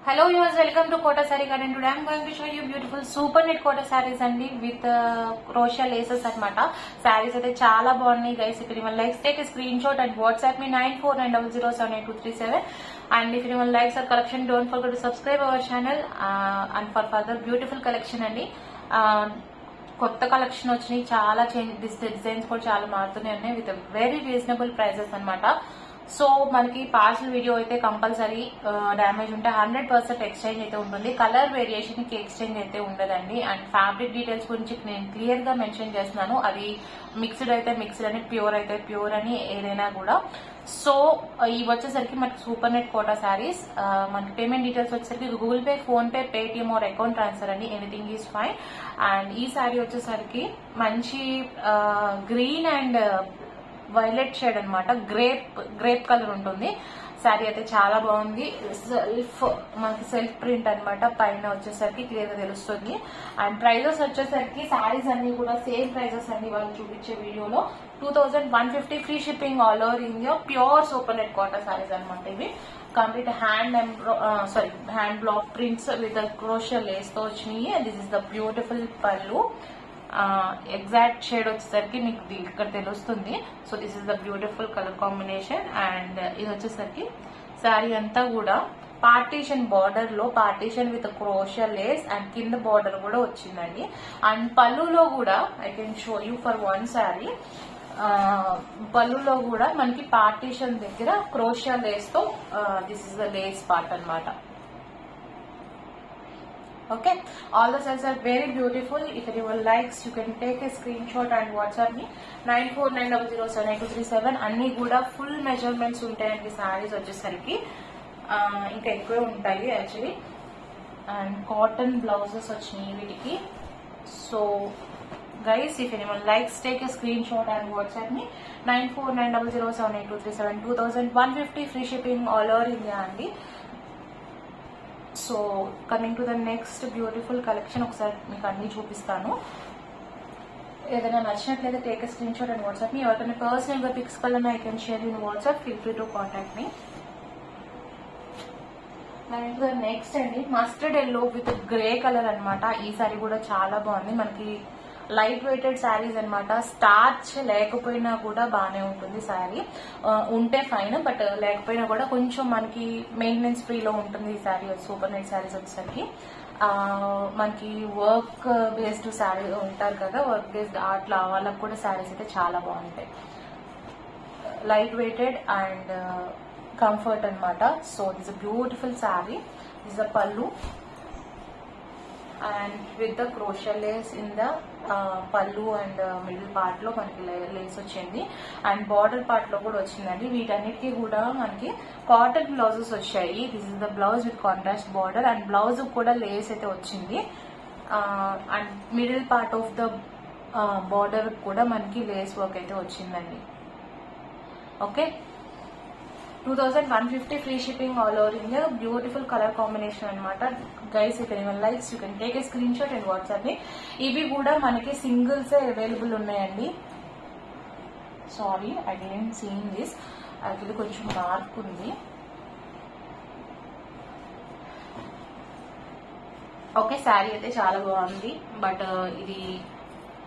Hello viewers, welcome to Kota Saree Garden. Today I am going to show you beautiful super knit Kota sarees andi with crochet laces anamata. Sarees aithe chaala baagunnai guys. If anyone likes, take a screenshot and WhatsApp me 9490078237. And if anyone likes our collection, don't forget to subscribe our channel and for further beautiful collection andi. కొత్త collection వచ్చినాయి, చాలా designs కూడా చాలా మారుతూనే ఉన్నాయి with very reasonable prices అన్నమాట. So మనకి parcel video అయితే కంపల్సరీ డ్యామేజ్ ఉంటే 100% ఎక్స్చేంజ్ అయితే ఉంటుంది. కలర్ వేరియేషన్ కి ఎక్స్చేంజ్ అయితే ఉండదండి. అండ్ ఫ్యాబ్రిక్ డీటెయిల్స్ గురించి నేను క్లియర్ గా మెన్షన్ చేస్తున్నాను. అది మిక్స్డ్ అయితే మిక్స్డ్ అని, ప్యూర్ అయితే ప్యూర్ అని, ఏదైనా కూడా. సో ఇవి వచ్చేసరికి మనకి సూపర్ నెట్ కోటా శారీస్. మనకి పేమెంట్ డీటెయిల్స్ వచ్చేసరికి Google Pay, PhonePe, Paytm or account transfer అని, ఎనీథింగ్ ఈజ్ ఫైన్. అండ్ ఈ శారీ వచ్చేసరికి మంచి గ్రీన్ అండ్ వైలెట్ షేడ్ అనమాట, గ్రేప్ కలర్ ఉంటుంది. శారీ అయితే చాలా బాగుంది. మనకి సెల్ఫ్ ప్రింట్ అనమాట, పైన వచ్చేసరికి క్లియర్ గా తెలుస్తుంది. అండ్ ప్రైజెస్ వచ్చేసరికి శారీస్ అన్ని కూడా సేమ్ ప్రైజెస్ అన్ని వాళ్ళు చూపించే వీడియోలో 2150 free shipping all over India. Pure super net Kota saris అనమాట ఇవి. Complete hand block prints with crochet lace తో వచ్చినాయి. This is the beautiful pallu. Exact shade వచ్చేసరికి మీకు ఇక్కడ తెలుస్తుంది. So this is the beautiful colour combination. And ఇది వచ్చేసరికి శారీ అంతా కూడా పార్టీషన్ బార్డర్ లో, partition with crochet lace and కింద బార్డర్ కూడా వచ్చిందండి. అండ్ పళ్ళులో కూడా I can show you for one sari. పళ్ళులో కూడా మనకి పార్టీషన్ దగ్గర క్రోషియా లేస్ తో this is the lace part అనమాట. Okay, all the cells are very beautiful. If anyone likes, you can take a screenshot and WhatsApp me 9490078237. అన్ని కూడా full measurements ఉంటాయండి సారీస్ వచ్చేసరికి. ఇంకా ఎక్కువే ఉంటాయి యాక్చువల్లీ. అండ్ కాటన్ బ్లౌజెస్ వచ్చినాయి వీటికి. So guys, if anyone likes, take a screenshot and WhatsApp me 9490078237. 2150 free shipping all over India అండి. So coming to the next beautiful collection, ఒకసారి మీకు అన్ని చూపిస్తాను. ఏదైనా నచ్చినట్లయితే take a screenshot and WhatsApp me. ఎవరికైనా పర్సనల్ గా pics colour I can share in WhatsApp. Feel free to contact me. And the next అండి mustard yellow with grey colour అనమాట. ఈ సారీ కూడా చాలా బాగుంది. మనకి లైట్ వెయిటెడ్ శారీస్ అనమాట. స్టార్చ్ లేకపోయినా కూడా బాగానే ఉంటుంది శారీ. ఉంటే ఫైన్, బట్ లేకపోయినా కూడా కొంచెం మనకి మెయింటెనెన్స్ ఫ్రీలో ఉంటుంది ఈ శారీ. సూపర్ నెట్ శారీస్ వచ్చేసరికి మనకి వర్క్ బేస్డ్ శారీ ఉంటారు కదా, వర్క్ బేస్డ్ అట్లా వాళ్ళకు కూడా శారీస్ అయితే చాలా బాగుంటాయి. లైట్ వెయిటెడ్ అండ్ కంఫర్ట్ అనమాట. So this a beautiful sari. This a pallu and with the crochet lace in the pallu and middle part లో మనకి లేస్ వచ్చింది. అండ్ బార్డర్ పార్ట్ లో కూడా వచ్చిందండి. వీటన్నిటికీ కూడా మనకి కాటన్ బ్లౌజెస్ వచ్చాయి. This is the blouse with contrast border and blouse కూడా లేస్ అయితే వచ్చింది. And middle part of the border కూడా మనకి లేస్ వర్క్ అయితే వచ్చిందండి. Okay, 2150 free shipping all over India. Beautiful colour combination అనమాట guys. If anyone likes, you can take a screenshot and WhatsApp ని. ఇవి కూడా మనకి సింగిల్స్ అవైలబుల్ ఉన్నాయండి. Sorry, I didn't seen this. Actually కొంచెం mark ఉంది. ఓకే, శారీ అయితే చాలా బాగుంది, బట్ ఇది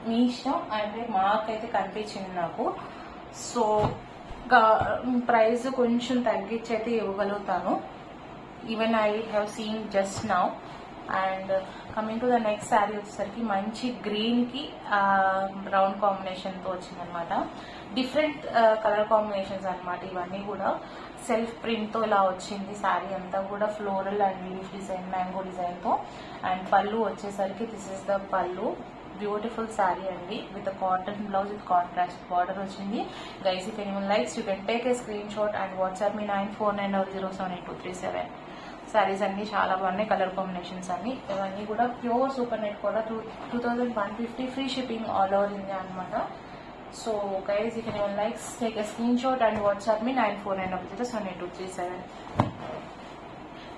మీ ఇష్టం. అంటే మార్క్ అయితే కనిపించింది నాకు. సో ప్రైస్ కొంచెం తగ్గించి అయితే ఇవ్వగలుగుతాను. Even I have seen just now. And coming to the next sari వచ్చేసరికి మంచి గ్రీన్ కి బ్రౌన్ కాంబినేషన్ తో వచ్చిందనమాట. డిఫరెంట్ కలర్ కాంబినేషన్స్ అనమాట ఇవన్నీ కూడా. సెల్ఫ్ ప్రింట్ తో ఇలా వచ్చింది శారీ అంతా కూడా. Floral and leaf design, mango design తో. అండ్ పళ్ళు వచ్చేసరికి this is the pallu. Beautiful sari అండి with cotton blouse with contrast border వచ్చింది. Guys, if anyone likes, you can take a screenshot and WhatsApp me 9490078237. Saris అన్ని చాలా బాగున్నాయి, కలర్ కాంబినేషన్స్ అన్ని. ఇవన్నీ కూడా ప్యూర్ సూపర్ నెట్ కూడా. 2150 free shipping all over India అనమాట. So guys, if anyone likes, take a screenshot and WhatsApp me 9490078237.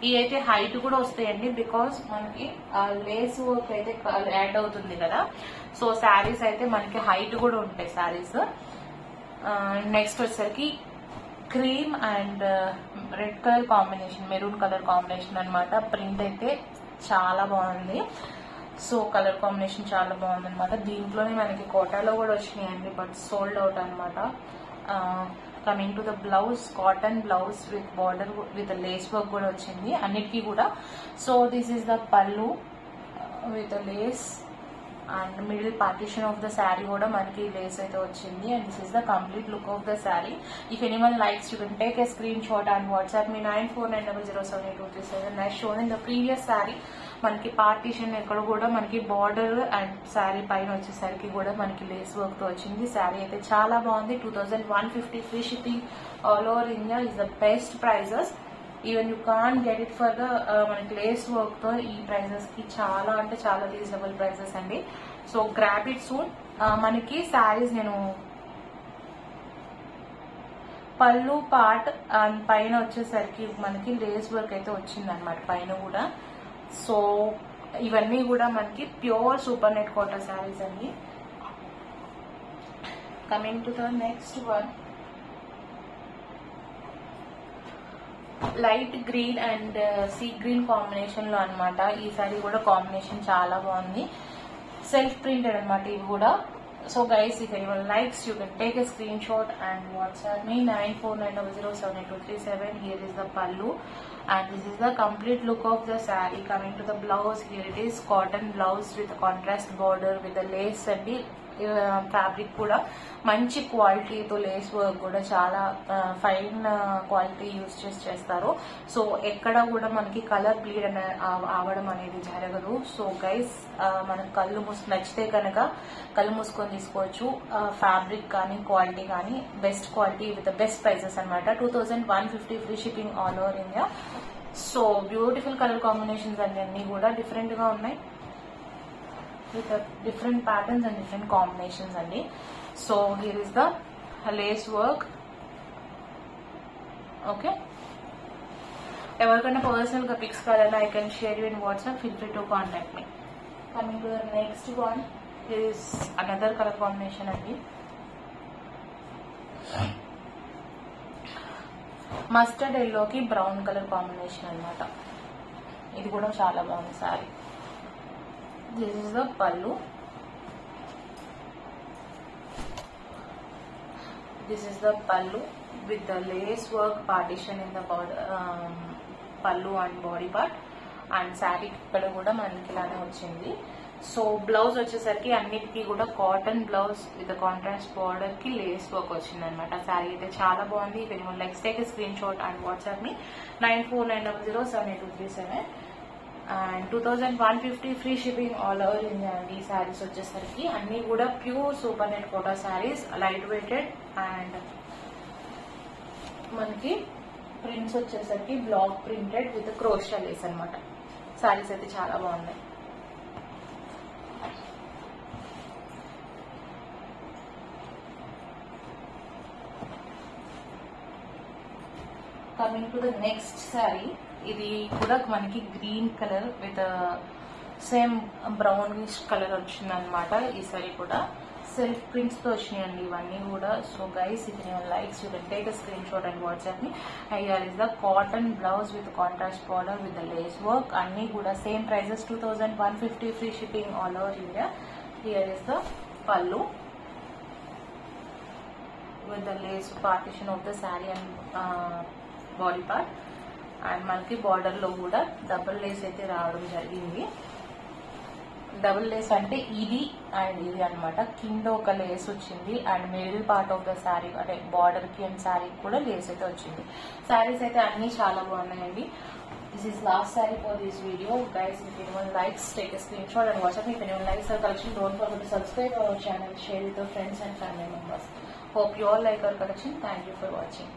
ఈ అయితే హైట్ కూడా వస్తాయండి, బికాస్ మనకి లేస్ వర్క్ అయితే యాడ్ అవుతుంది కదా. సో శారీస్ అయితే మనకి హైట్ కూడా ఉంటాయి శారీస్. నెక్స్ట్ వచ్చేసరికి cream and red colour combination, maroon colour combination అన్నమాట. ప్రింట్ అయితే చాలా బాగుంది. సో కలర్ కాంబినేషన్ చాలా బాగుంది అనమాట. దీంట్లోనే మనకి కోటాలో కూడా వచ్చినాయండి, బట్ సోల్డ్ అవుట్ అనమాట. Coming to the blouse, cotton blouse with border with lace work కూడా వచ్చింది అన్నిటికీ కూడా. So this is the pallu with lace and middle partition of the sari కూడా మనకి లేస్ అయితే వచ్చింది. And this is the complete look of the sari. If anyone likes you can take a screenshot and WhatsApp me 9490078237. as shown in the previous sari మనకి partition ఎక్కడ కూడా మనకి border and sari పైన వచ్చేసరికి కూడా మనకి లేస్ వర్క్ తో వచ్చింది. శారీ అయితే చాలా బాగుంది. 2150 free shipping all over India is the best prices. Even you can get it for the మనకి లేస్ వర్క్ తో ఈ ప్రైజెస్ కి చాలా అంటే చాలా రీజనబుల్ ప్రైజెస్ అండి. So grab it soon. మనకి శారీస్ నేను పళ్ళు పార్ట్ పైన వచ్చేసరికి మనకి లేస్ వర్క్ అయితే వచ్చింది అనమాట పైన కూడా. సో ఇవన్నీ కూడా మనకి pure super net Kota saris అండి. Coming to the next one, light green and sea green combination లో అనమాట. ఈ సారీ కూడా కాంబినేషన్ చాలా బాగుంది. సెల్ఫ్ ప్రింటెడ్ అనమాట ఇవి కూడా. So guys if anyone likes you can take a screenshot and WhatsApp me 9490078237. Here is the పల్లు and this is the complete look of the saree. Coming to the blouse, here it is cotton blouse with a contrast border with the lace and fabric కూడా మంచి క్వాలిటీతో, lace work కూడా చాలా fine quality use చేస్తారు. So ఎక్కడ కూడా మనకి colour bleed అవడం అనేది జరగదు. సో గైస్ మనకు కళ్ళు నచ్చితే కనుక కళ్ళు మూసుకొని తీసుకోవచ్చు. ఫ్యాబ్రిక్ కానీ క్వాలిటీ కానీ best quality with best prices అనమాట. 2150 free shipping all over India. So beautiful colour combinations అన్ని కూడా డిఫరెంట్ గా ఉన్నాయి with different patterns and different combinations andi. So here is the lace work. Okay, everyone personal ga pics kalana I can share you in WhatsApp. Feel free to contact me. Coming to the next one, here is another color combination andi. Mustard ఎల్లోకి brown colour combination అన్నమాట. ఇది కూడా చాలా బాగుంది sorry. This is the pallu. This is the pallu with the lace work partition in the pallu and body part. And saree ఇక్కడ కూడా మనకి ఇలానే వచ్చింది. సో బ్లౌజ్ వచ్చేసరికి అన్నిటికీ కూడా cotton blouse with contrast border కి లేస్ వర్క్ వచ్చింది అనమాట. శారీ అయితే చాలా బాగుంది. Very much likes take a screenshot and WhatsApp me 9490078237. And 2150 free shipping all over India అండి. ఈ శారీస్ వచ్చేసరికి అన్ని కూడా pure super net Kota saris, light weighted. And మనకి ప్రింట్స్ వచ్చేసరికి block printed with crochet lace అనమాట. శారీస్ అయితే చాలా బాగున్నాయి. Coming to the next sari, ఇది కూడా మనకి green colour with same brownish colour వచ్చింది అనమాట. ఈ సారీ కూడా సెల్ఫ్ ప్రింట్స్ తో వచ్చినాయండి ఇవన్నీ కూడా. So guys if anyone likes you can take a screenshot and WhatsApp me. Here is the cotton blouse with contrast border with the lace work. అన్ని కూడా same prizes 2150 free shipping all over India. Here is the pallu with the lace partition of the sari and body part. And మనకి border లో కూడా double Lay's అయితే రావడం జరిగింది. Double Lay's అంటే ఇది అండ్ ఇది అనమాట. కింద ఒక లేస్ వచ్చింది and middle part of the sari అంటే బార్డర్ కి అండ్ శారీ కూడా లేస్ అయితే వచ్చింది. శారీస్ అయితే అన్ని చాలా బాగున్నాయండి. This is last saree for this video. Guys, if anyone likes, take a screenshot and watch it. If anyone likes our collection, don't forget to subscribe our channel, share with your friends and family members. Hope you all like our collection. Thank you for watching.